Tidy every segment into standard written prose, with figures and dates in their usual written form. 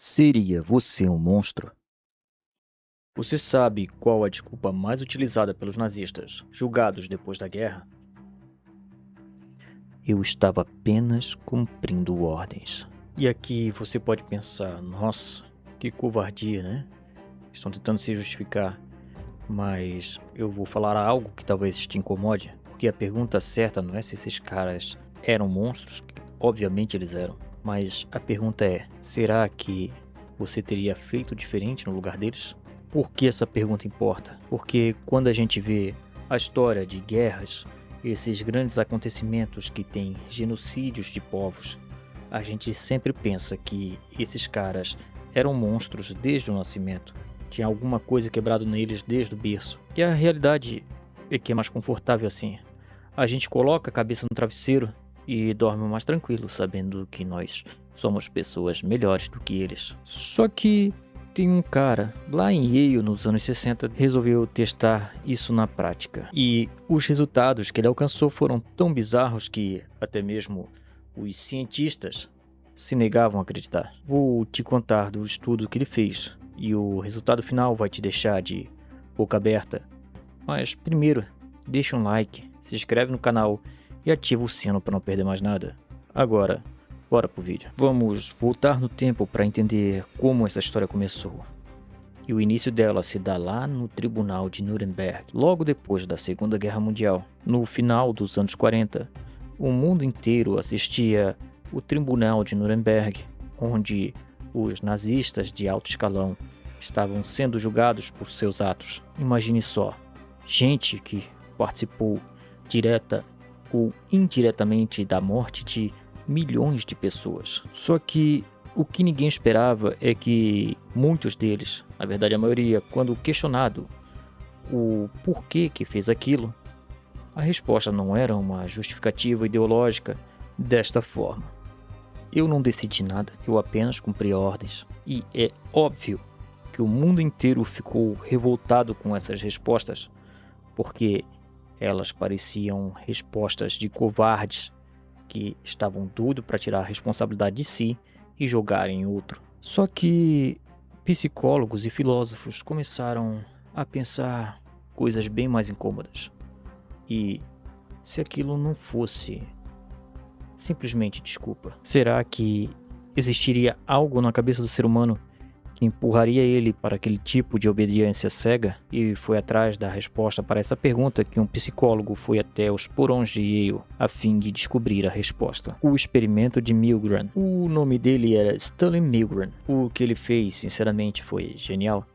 Seria você um monstro? Você sabe qual a desculpa mais utilizada pelos nazistas, julgados depois da guerra? Eu estava apenas cumprindo ordens. E aqui você pode pensar, nossa, que covardia, né? Estão tentando se justificar. Mas eu vou falar algo que talvez te incomode, porque a pergunta certa não é se esses caras eram monstros, que obviamente eles eram. Mas a pergunta é, será que você teria feito diferente no lugar deles? Por que essa pergunta importa? Porque quando a gente vê a história de guerras, esses grandes acontecimentos que têm genocídios de povos, a gente sempre pensa que esses caras eram monstros desde o nascimento. Tinha alguma coisa quebrado neles desde o berço. E a realidade é que é mais confortável assim. A gente coloca a cabeça no travesseiro e dorme mais tranquilo, sabendo que nós somos pessoas melhores do que eles. Só que tem um cara lá em Yale nos anos 60 resolveu testar isso na prática. E os resultados que ele alcançou foram tão bizarros que até mesmo os cientistas se negavam a acreditar. Vou te contar do estudo que ele fez e o resultado final vai te deixar de boca aberta. Mas primeiro, deixa um like, se inscreve no canal e ativa o sino para não perder mais nada. Agora, bora pro vídeo. Vamos voltar no tempo para entender como essa história começou. E o início dela se dá lá no Tribunal de Nuremberg, logo depois da Segunda Guerra Mundial. No final dos anos 40, o mundo inteiro assistia o Tribunal de Nuremberg, onde os nazistas de alto escalão estavam sendo julgados por seus atos. Imagine só, gente que participou direta ou indiretamente da morte de milhões de pessoas. Só que o que ninguém esperava é que muitos deles, na verdade a maioria, quando questionado o porquê que fez aquilo, a resposta não era uma justificativa ideológica desta forma. Eu não decidi nada, eu apenas cumpri ordens. E é óbvio que o mundo inteiro ficou revoltado com essas respostas, porque elas pareciam respostas de covardes que estavam doidos para tirar a responsabilidade de si e jogar em outro. Só que psicólogos e filósofos começaram a pensar coisas bem mais incômodas. E se aquilo não fosse simplesmente desculpa, será que existiria algo na cabeça do ser humano que empurraria ele para aquele tipo de obediência cega? E foi atrás da resposta para essa pergunta que um psicólogo foi até os porões de Yale a fim de descobrir a resposta. O experimento de Milgram. O nome dele era Stanley Milgram. O que ele fez, sinceramente, foi genial,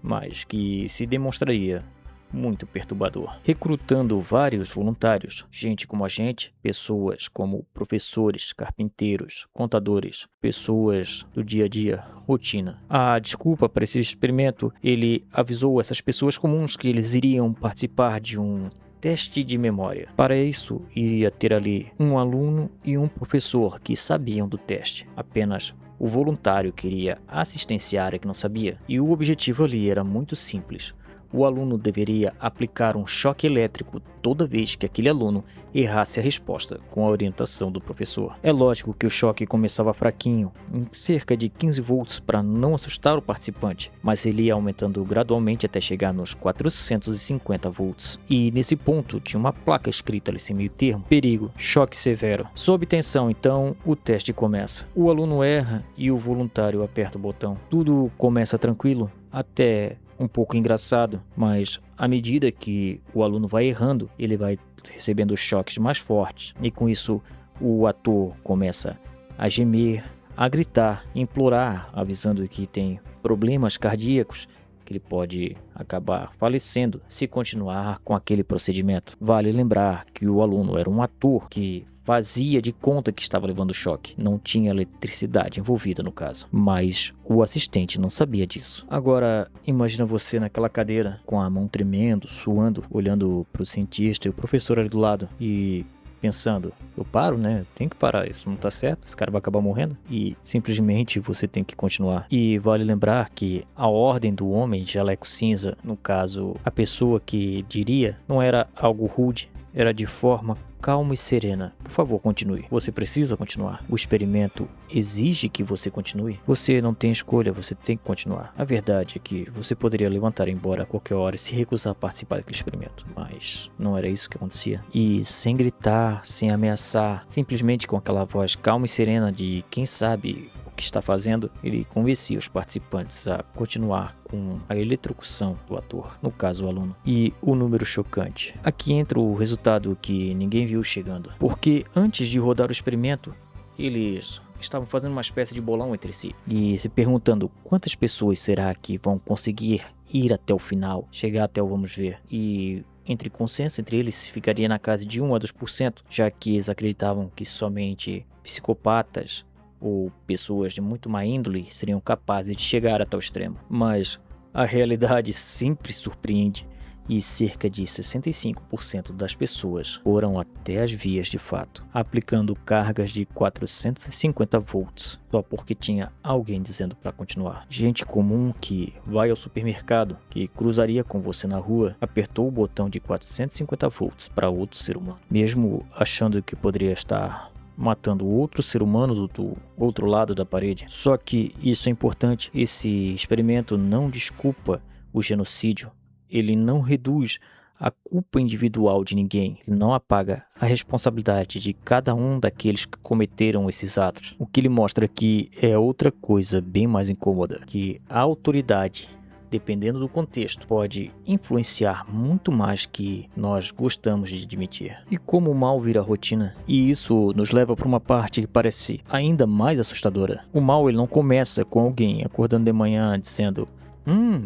mas que se demonstraria muito perturbador. Recrutando vários voluntários, gente como a gente, pessoas como professores, carpinteiros, contadores, pessoas do dia a dia, rotina. A desculpa para esse experimento, ele avisou essas pessoas comuns que eles iriam participar de um teste de memória. Para isso, iria ter ali um aluno e um professor que sabiam do teste. Apenas o voluntário queria assistenciar a que não sabia. E o objetivo ali era muito simples. O aluno deveria aplicar um choque elétrico toda vez que aquele aluno errasse a resposta com a orientação do professor. É lógico que o choque começava fraquinho, em cerca de 15 volts para não assustar o participante, mas ele ia aumentando gradualmente até chegar nos 450 volts. E nesse ponto tinha uma placa escrita ali sem meio termo: perigo, choque severo. Sob tensão, então, o teste começa. O aluno erra e o voluntário aperta o botão. Tudo começa tranquilo, até um pouco engraçado, mas à medida que o aluno vai errando, ele vai recebendo choques mais fortes, e com isso o ator começa a gemer, a gritar, implorar, avisando que tem problemas cardíacos, que ele pode acabar falecendo se continuar com aquele procedimento. Vale lembrar que o aluno era um ator que fazia de conta que estava levando choque. Não tinha eletricidade envolvida no caso, mas o assistente não sabia disso. Agora, imagina você naquela cadeira, com a mão tremendo, suando, olhando para o cientista e o professor ali do lado e pensando, eu paro, né? Tem que parar, isso não tá certo, esse cara vai acabar morrendo. E simplesmente você tem que continuar. E vale lembrar que a ordem do homem de jaleco cinza, no caso, a pessoa que diria, não era algo rude, era de forma calma e serena. Por favor, continue. Você precisa continuar. O experimento exige que você continue. Você não tem escolha, você tem que continuar. A verdade é que você poderia levantar e ir embora a qualquer hora e se recusar a participar daquele experimento. Mas não era isso que acontecia. E sem gritar, sem ameaçar, simplesmente com aquela voz calma e serena de quem sabe o que está fazendo, ele convencia os participantes a continuar com a eletrocução do ator, no caso o aluno. E o número chocante. Aqui entra o resultado que ninguém viu chegando. Porque antes de rodar o experimento, eles estavam fazendo uma espécie de bolão entre si e se perguntando quantas pessoas será que vão conseguir ir até o final, chegar até o vamos ver. E entre consenso entre eles ficaria na casa de 1 a 2%, já que eles acreditavam que somente psicopatas ou pessoas de muito má índole seriam capazes de chegar até o extremo. Mas a realidade sempre surpreende e cerca de 65% das pessoas foram até as vias de fato, aplicando cargas de 450 volts, só porque tinha alguém dizendo para continuar. Gente comum que vai ao supermercado, que cruzaria com você na rua, apertou o botão de 450 volts para outro ser humano, mesmo achando que poderia estar matando outro ser humano do outro lado da parede. Só que isso é importante, esse experimento não desculpa o genocídio, ele não reduz a culpa individual de ninguém, ele não apaga a responsabilidade de cada um daqueles que cometeram esses atos. O que ele mostra aqui é outra coisa bem mais incômoda, que a autoridade, dependendo do contexto, pode influenciar muito mais que nós gostamos de admitir. E como o mal vira rotina, e isso nos leva para uma parte que parece ainda mais assustadora. O mal ele não começa com alguém acordando de manhã dizendo: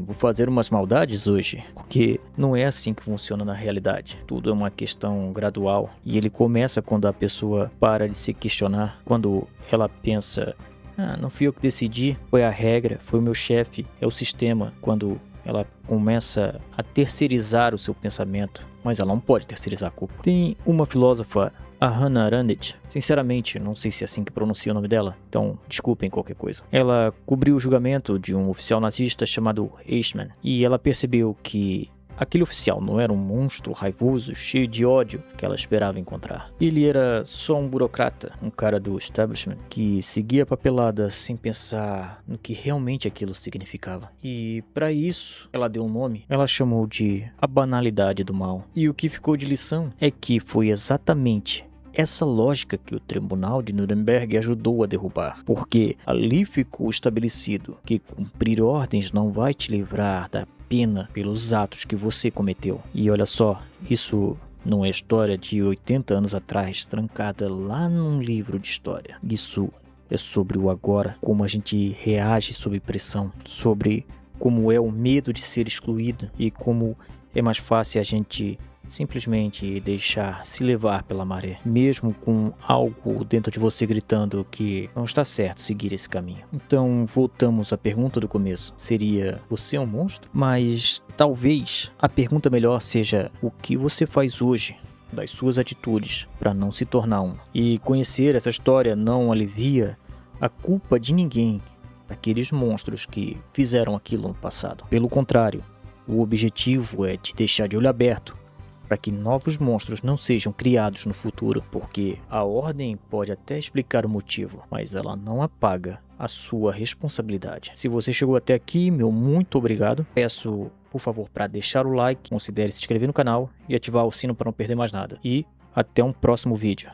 vou fazer umas maldades hoje, porque não é assim que funciona na realidade. Tudo é uma questão gradual e ele começa quando a pessoa para de se questionar, quando ela pensa: não fui eu que decidi, foi a regra, foi o meu chefe, é o sistema. Quando ela começa a terceirizar o seu pensamento, mas ela não pode terceirizar a culpa. Tem uma filósofa, a Hannah Arendt, sinceramente, não sei se é assim que pronuncia o nome dela, então desculpem qualquer coisa. Ela cobriu o julgamento de um oficial nazista chamado Eichmann, e ela percebeu que aquele oficial não era um monstro raivoso, cheio de ódio que ela esperava encontrar. Ele era só um burocrata, um cara do establishment, que seguia a papelada sem pensar no que realmente aquilo significava. E para isso, ela deu um nome, ela chamou de a banalidade do mal. E o que ficou de lição é que foi exatamente essa lógica que o Tribunal de Nuremberg ajudou a derrubar, porque ali ficou estabelecido que cumprir ordens não vai te livrar da pena pelos atos que você cometeu. E olha só, isso não é história de 80 anos atrás, trancada lá num livro de história. Isso é sobre o agora, como a gente reage sob pressão, sobre como é o medo de ser excluído e como é mais fácil a gente simplesmente deixar se levar pela maré, mesmo com algo dentro de você gritando que não está certo seguir esse caminho. Então voltamos à pergunta do começo, seria: você é um monstro? Mas talvez a pergunta melhor seja: o que você faz hoje das suas atitudes para não se tornar um? E conhecer essa história não alivia a culpa de ninguém daqueles monstros que fizeram aquilo no passado. Pelo contrário, o objetivo é te deixar de olho aberto para que novos monstros não sejam criados no futuro, porque a ordem pode até explicar o motivo, mas ela não apaga a sua responsabilidade. Se você chegou até aqui, meu muito obrigado. Peço, por favor, para deixar o like, considere se inscrever no canal e ativar o sino para não perder mais nada. E até um próximo vídeo.